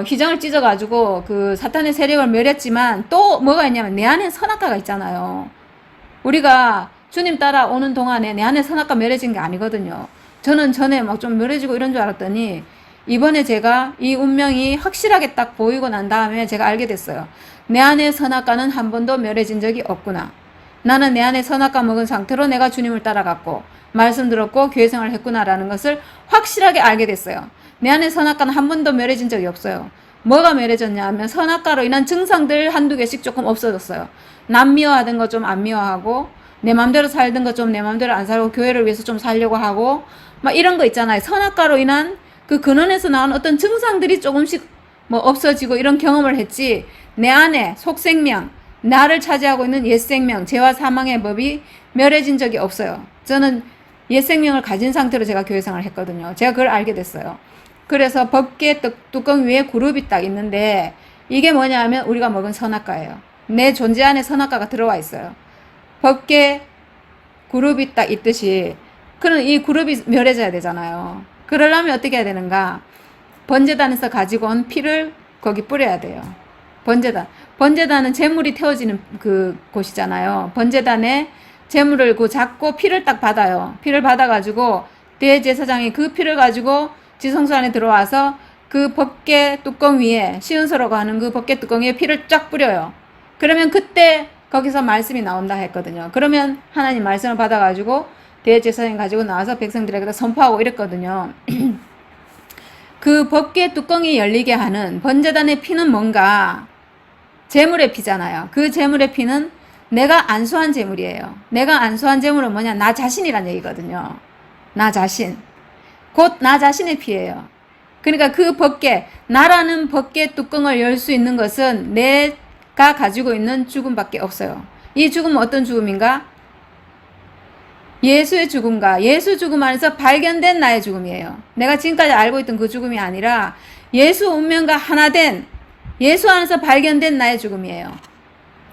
휘장을 찢어가지고 그 사탄의 세력을 멸했지만 또 뭐가 있냐면 내 안에 선악과가 있잖아요. 우리가 주님 따라오는 동안에 내 안에 선악과 멸해진 게 아니거든요. 저는 전에 좀 멸해지고 이런 줄 알았더니, 이번에 제가 이 운명이 확실하게 딱 보이고 난 다음에 제가 알게 됐어요. 내 안에 선악과는 한 번도 멸해진 적이 없구나. 나는 내 안에 선악과 먹은 상태로 내가 주님을 따라갔고 말씀 들었고 교회 생활을 했구나라는 것을 확실하게 알게 됐어요. 내 안에 선악과는 한 번도 멸해진 적이 없어요. 뭐가 멸해졌냐 하면 선악과로 인한 증상들 한두 개씩 조금 없어졌어요. 남 미워하던 거 좀 안 미워하고, 내 맘대로 살던 거 좀 내 맘대로 안 살고 교회를 위해서 좀 살려고 하고 이런 거 있잖아요. 선악과로 인한 그 근원에서 나온 어떤 증상들이 조금씩 없어지고 이런 경험을 했지, 내 안에 속생명, 나를 차지하고 있는 옛생명, 죄와 사망의 법이 멸해진 적이 없어요. 저는 옛생명을 가진 상태로 제가 교회 생활을 했거든요. 제가 그걸 알게 됐어요. 그래서 법궤 뚜껑 위에 그룹이 딱 있는데, 이게 뭐냐 하면 우리가 먹은 선악과예요. 내 존재 안에 선악과가 들어와 있어요. 법궤 그룹이 딱 있듯이, 그럼 이 그룹이 멸해져야 되잖아요. 그러려면 어떻게 해야 되는가? 번제단에서 가지고 온 피를 거기 뿌려야 돼요. 번제단은 제물이 태워지는 그 곳이잖아요. 번제단에 제물을 잡고 피를 딱 받아요. 피를 받아가지고 대제사장이 그 피를 가지고 지성소 안에 들어와서 그 법궤 뚜껑 위에, 시은소라고 하는 그 법궤 뚜껑 위에 피를 쫙 뿌려요. 그러면 그때 거기서 말씀이 나온다 했거든요. 그러면 하나님 말씀을 받아가지고 대제사장이 가지고 나와서 백성들에게 선포하고 이랬거든요. 그 법궤 뚜껑이 열리게 하는 번제단의 피는 뭔가? 제물의 피잖아요. 그 제물의 피는 내가 안수한 제물이에요. 내가 안수한 제물은 뭐냐? 나 자신이란 얘기거든요. 나 자신. 곧 나 자신의 피예요. 그러니까 그 법궤, 나라는 법궤 뚜껑을 열 수 있는 것은 내가 가지고 있는 죽음밖에 없어요. 이 죽음은 어떤 죽음인가? 예수의 죽음과 예수 죽음 안에서 발견된 나의 죽음이에요. 내가 지금까지 알고 있던 그 죽음이 아니라 예수 운명과 하나 된, 예수 안에서 발견된 나의 죽음이에요.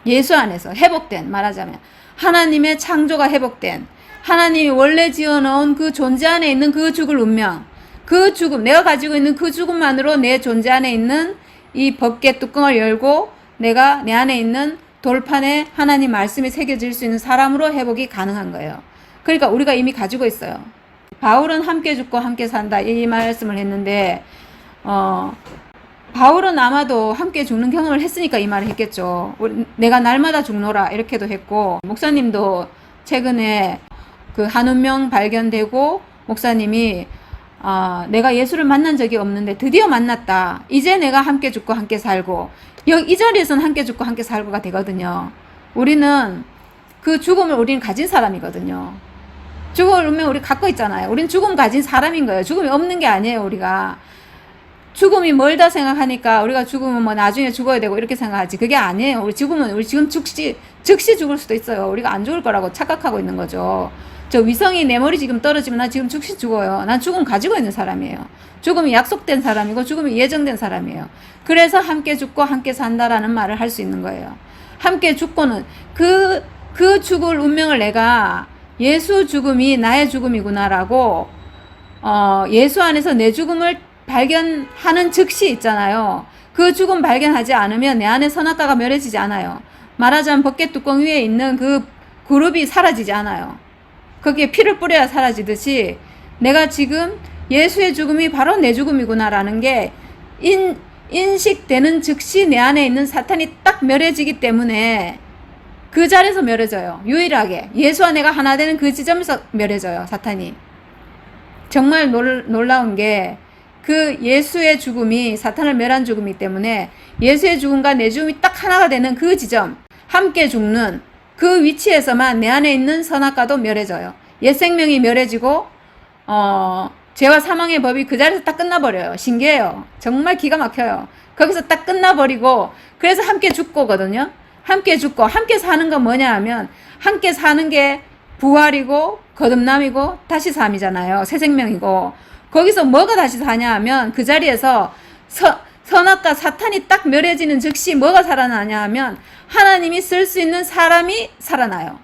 예수 안에서 회복된, 말하자면 하나님의 창조가 회복된, 하나님이 원래 지어놓은 그 존재 안에 있는 그 죽을 운명, 그 죽음, 내가 가지고 있는 그 죽음만으로 내 존재 안에 있는 이 법궤 뚜껑을 열고 내가 내 안에 있는 돌판에 하나님 말씀이 새겨질 수 있는 사람으로 회복이 가능한 거예요. 그러니까 우리가 이미 가지고 있어요. 바울은 함께 죽고 함께 산다 이 말씀을 했는데 바울은 아마도 함께 죽는 경험을 했으니까 이 말을 했겠죠. 내가 날마다 죽노라 이렇게도 했고, 목사님도 최근에 그 한운명 발견되고 목사님이 내가 예수를 만난 적이 없는데 드디어 만났다. 이제 내가 함께 죽고 함께 살고, 이 자리에서는 함께 죽고 함께 살고가 되거든요. 우리는 그 죽음을 우리는 가진 사람이거든요. 죽음을 우리 갖고 있잖아요. 우리는 죽음 가진 사람인 거예요. 죽음이 없는 게 아니에요. 우리가 죽음이 멀다 생각하니까 우리가 죽으면 뭐 나중에 죽어야 되고 이렇게 생각하지, 그게 아니에요. 우리 죽으면 우리 지금 즉시 죽을 수도 있어요. 우리가 안 죽을 거라고 착각하고 있는 거죠. 저 위성이 내 머리 지금 떨어지면 나 지금 즉시 죽어요. 난 죽음 가지고 있는 사람이에요. 죽음이 약속된 사람이고 죽음이 예정된 사람이에요. 그래서 함께 죽고 함께 산다라는 말을 할 수 있는 거예요. 함께 죽고는 그 죽을 운명을 내가 예수 죽음이 나의 죽음이구나라고 예수 안에서 내 죽음을 발견하는 즉시 있잖아요. 그 죽음 발견하지 않으면 내 안에 선악과가 멸해지지 않아요. 말하자면 버켓 뚜껑 위에 있는 그 그룹이 사라지지 않아요. 거기에 피를 뿌려야 사라지듯이 내가 지금 예수의 죽음이 바로 내 죽음이구나라는 게 인식되는 즉시 내 안에 있는 사탄이 딱 멸해지기 때문에 그 자리에서 멸해져요. 유일하게 예수와 내가 하나 되는 그 지점에서 멸해져요. 사탄이. 정말 놀라운 게 그 예수의 죽음이 사탄을 멸한 죽음이기 때문에 예수의 죽음과 내 죽음이 딱 하나가 되는 그 지점, 함께 죽는 그 위치에서만 내 안에 있는 선악과도 멸해져요. 옛 생명이 멸해지고 죄와 사망의 법이 그 자리에서 딱 끝나버려요. 신기해요. 정말 기가 막혀요. 거기서 딱 끝나버리고, 그래서 함께 죽고거든요. 함께 죽고 함께 사는 건 뭐냐 하면, 함께 사는 게 부활이고 거듭남이고 다시 삶이잖아요. 새 생명이고, 거기서 뭐가 다시 사냐 하면 그 자리에서 선악과 사탄이 딱 멸해지는 즉시 뭐가 살아나냐 하면 하나님이 쓸 수 있는 사람이 살아나요.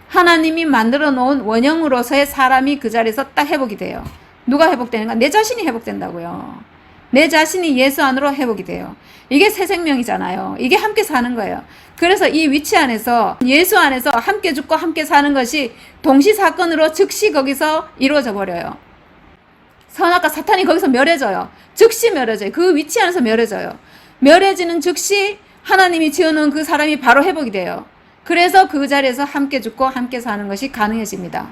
하나님이 만들어 놓은 원형으로서의 사람이 그 자리에서 딱 회복이 돼요. 누가 회복되는가? 내 자신이 회복된다고요. 내 자신이 예수 안으로 회복이 돼요. 이게 새 생명이잖아요. 이게 함께 사는 거예요. 그래서 이 위치 안에서 예수 안에서 함께 죽고 함께 사는 것이 동시사건으로 즉시 거기서 이루어져 버려요. 선악과 사탄이 거기서 멸해져요. 즉시 멸해져요. 그 위치 안에서 멸해져요. 멸해지는 즉시 하나님이 지어놓은 그 사람이 바로 회복이 돼요. 그래서 그 자리에서 함께 죽고 함께 사는 것이 가능해집니다.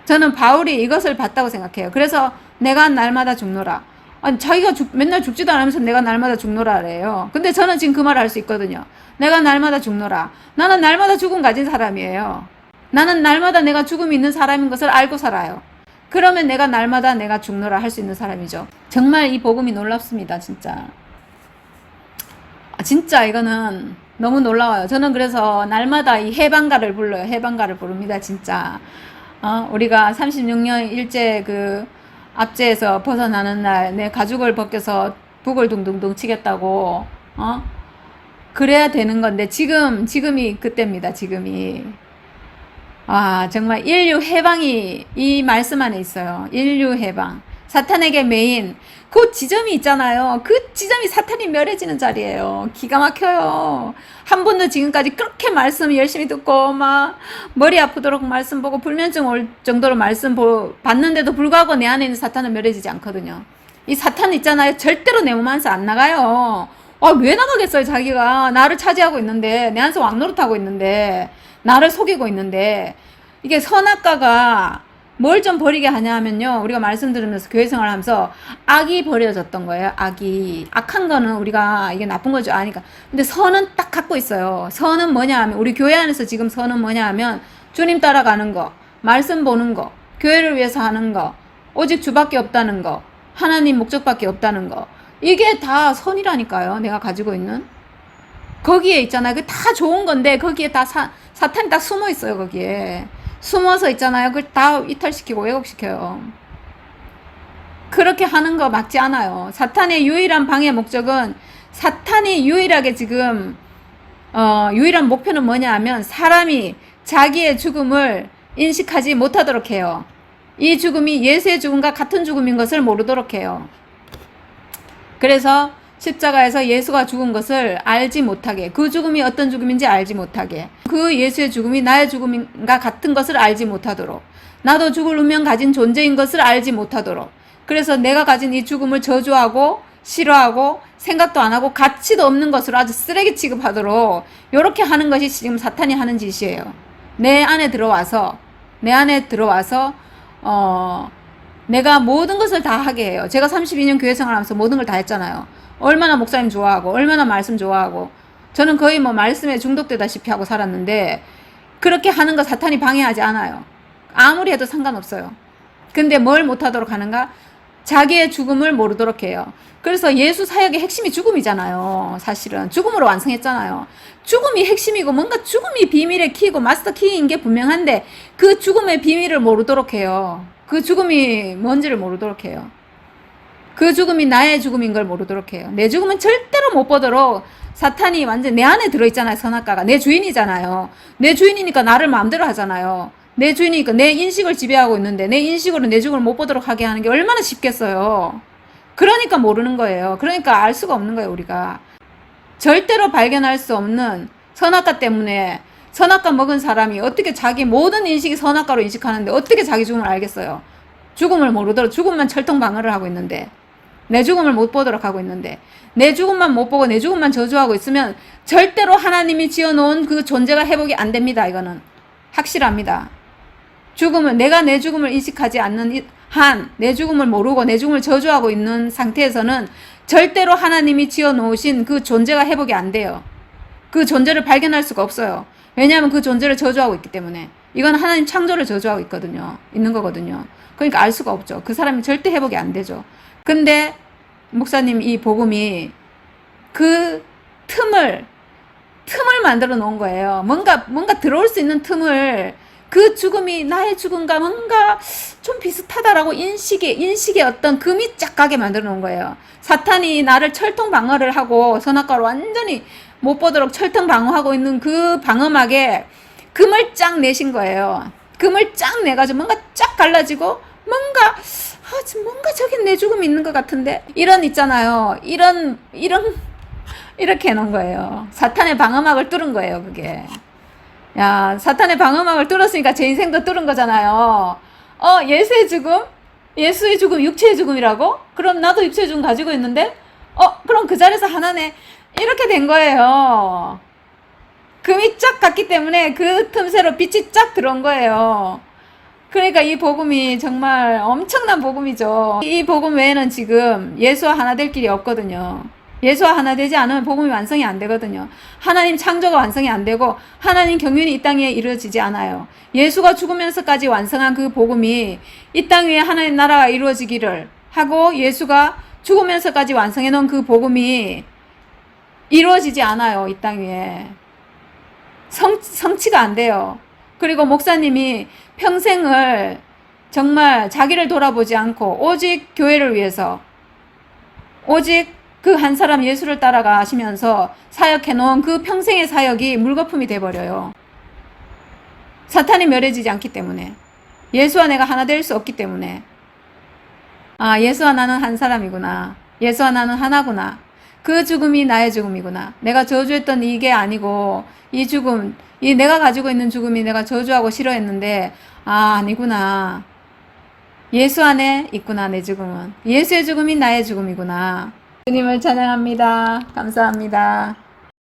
저는 바울이 이것을 봤다고 생각해요. 그래서 내가 날마다 죽노라. 아니, 자기가 맨날 죽지도 않으면서 내가 날마다 죽노라 그래요. 근데 저는 지금 그 말을 할 수 있거든요. 내가 날마다 죽노라. 나는 날마다 죽음 가진 사람이에요. 나는 날마다 내가 죽음이 있는 사람인 것을 알고 살아요. 그러면 내가 날마다 내가 죽노라 할 수 있는 사람이죠. 정말 이 복음이 놀랍습니다. 진짜. 진짜 이거는 너무 놀라워요. 저는 그래서 날마다 이 해방가를 불러요. 해방가를 부릅니다. 진짜. 우리가 36년 일제 그 압제에서 벗어나는 날 내 가죽을 벗겨서 북을 둥둥둥 치겠다고 그래야 되는 건데 지금이 그때입니다. 지금이. 정말 인류 해방이 이 말씀 안에 있어요. 인류 해방. 사탄에게 메인 그 지점이 있잖아요. 그 지점이 사탄이 멸해지는 자리예요. 기가 막혀요. 한 번도 지금까지 그렇게 말씀 열심히 듣고 막 머리 아프도록 말씀 보고 불면증 올 정도로 말씀 봤는데도 불구하고 내 안에 있는 사탄은 멸해지지 않거든요. 이 사탄 있잖아요. 절대로 내 몸 안에서 안 나가요. 왜 나가겠어요. 자기가 나를 차지하고 있는데, 내 안에서 왕노릇하고 있는데, 나를 속이고 있는데. 이게 선악과가 뭘 좀 버리게 하냐 하면요, 우리가 말씀 들으면서 교회 생활하면서 악이 버려졌던 거예요. 악이. 악한 거는 우리가 이게 나쁜 거죠 아니까. 근데 선은 딱 갖고 있어요. 선은 뭐냐 하면, 우리 교회 안에서 지금 선은 뭐냐 하면 주님 따라가는 거, 말씀 보는 거, 교회를 위해서 하는 거, 오직 주밖에 없다는 거, 하나님 목적밖에 없다는 거, 이게 다 선이라니까요. 내가 가지고 있는 거기에 있잖아요. 그 다 좋은 건데 거기에 다 사탄이 딱 숨어 있어요. 거기에 숨어서 있잖아요. 그걸 다 이탈시키고 왜곡시켜요. 그렇게 하는 거 맞지 않아요. 사탄의 유일한 방해 목적은, 사탄이 유일하게 지금 유일한 목표는 뭐냐 하면 사람이 자기의 죽음을 인식하지 못하도록 해요. 이 죽음이 예수의 죽음과 같은 죽음인 것을 모르도록 해요. 그래서 십자가에서 예수가 죽은 것을 알지 못하게, 그 죽음이 어떤 죽음인지 알지 못하게, 그 예수의 죽음이 나의 죽음과 같은 것을 알지 못하도록, 나도 죽을 운명 가진 존재인 것을 알지 못하도록, 그래서 내가 가진 이 죽음을 저주하고 싫어하고 생각도 안 하고 가치도 없는 것으로 아주 쓰레기 취급하도록 이렇게 하는 것이 지금 사탄이 하는 짓이에요. 내 안에 들어와서 내가 모든 것을 다 하게 해요. 제가 32년 교회 생활하면서 모든 걸 다 했잖아요. 얼마나 목사님 좋아하고 얼마나 말씀 좋아하고 저는 거의 뭐 말씀에 중독되다시피 하고 살았는데 그렇게 하는 거 사탄이 방해하지 않아요. 아무리 해도 상관없어요. 근데 뭘 못하도록 하는가? 자기의 죽음을 모르도록 해요. 그래서 예수 사역의 핵심이 죽음이잖아요. 사실은 죽음으로 완성했잖아요. 죽음이 핵심이고 뭔가 죽음이 비밀의 키고 마스터 키인 게 분명한데 그 죽음의 비밀을 모르도록 해요. 그 죽음이 뭔지를 모르도록 해요. 그 죽음이 나의 죽음인 걸 모르도록 해요. 내 죽음은 절대로 못 보도록 사탄이 완전 내 안에 들어있잖아요. 선악과가 내 주인이잖아요. 내 주인이니까 나를 마음대로 하잖아요. 내 주인이니까 내 인식을 지배하고 있는데 내 인식으로 내 죽음을 못 보도록 하게 하는 게 얼마나 쉽겠어요. 그러니까 모르는 거예요. 그러니까 알 수가 없는 거예요. 우리가 절대로 발견할 수 없는 선악과 때문에 선악과 먹은 사람이 어떻게 자기 모든 인식이 선악과로 인식하는데 어떻게 자기 죽음을 알겠어요. 죽음을 모르도록 죽음만 철통방어를 하고 있는데 내 죽음을 못 보도록 하고 있는데 내 죽음만 못 보고 내 죽음만 저주하고 있으면 절대로 하나님이 지어놓은 그 존재가 회복이 안 됩니다. 이거는 확실합니다. 죽음은 내가 내 죽음을 인식하지 않는 한 내 죽음을 모르고 내 죽음을 저주하고 있는 상태에서는 절대로 하나님이 지어놓으신 그 존재가 회복이 안 돼요. 그 존재를 발견할 수가 없어요. 왜냐하면 그 존재를 저주하고 있기 때문에. 이건 하나님 창조를 저주하고 있는 거거든요. 그러니까 알 수가 없죠. 그 사람이 절대 회복이 안 되죠. 근데 목사님 이 복음이 그 틈을 만들어 놓은 거예요. 뭔가 들어올 수 있는 틈을 그 죽음이 나의 죽음과 뭔가 좀 비슷하다라고 인식의 어떤 금이 쫙 가게 만들어 놓은 거예요. 사탄이 나를 철통 방어를 하고 선악과로 완전히 못 보도록 철통 방어하고 있는 그 방어막에 금을 쫙 내신 거예요. 금을 쫙 내가지고 뭔가 쫙 갈라지고 뭔가 저긴 내 죽음이 있는 것 같은데 이런 있잖아요. 이렇게 해놓은 거예요. 사탄의 방어막을 뚫은 거예요. 그게. 야, 사탄의 방어막을 뚫었으니까 제 인생도 뚫은 거잖아요. 예수의 죽음, 육체의 죽음이라고? 그럼 나도 육체의 죽음 가지고 있는데? 그럼 그 자리에서 하나네. 이렇게 된 거예요. 금이 쫙 갔기 때문에 그 틈새로 빛이 쫙 들어온 거예요. 그러니까 이 복음이 정말 엄청난 복음이죠. 이 복음 외에는 지금 예수와 하나 될 길이 없거든요. 예수와 하나 되지 않으면 복음이 완성이 안 되거든요. 하나님 창조가 완성이 안 되고 하나님 경륜이 이 땅 위에 이루어지지 않아요. 예수가 죽으면서까지 완성한 그 복음이 이 땅 위에 하나님 나라가 이루어지기를 하고 예수가 죽으면서까지 완성해 놓은 그 복음이 이루어지지 않아요. 이 땅 위에. 성취가 안 돼요. 그리고 목사님이 평생을 정말 자기를 돌아보지 않고 오직 교회를 위해서 오직 그 한 사람 예수를 따라가시면서 사역해 놓은 그 평생의 사역이 물거품이 돼버려요. 사탄이 멸해지지 않기 때문에. 예수와 내가 하나 될 수 없기 때문에. 아, 예수와 나는 한 사람이구나. 예수와 나는 하나구나. 그 죽음이 나의 죽음이구나. 내가 저주했던 이게 아니고 이 죽음, 이 내가 가지고 있는 죽음이 내가 저주하고 싫어했는데 아니구나. 예수 안에 있구나. 내 죽음은. 예수의 죽음이 나의 죽음이구나. 주님을 찬양합니다. 감사합니다.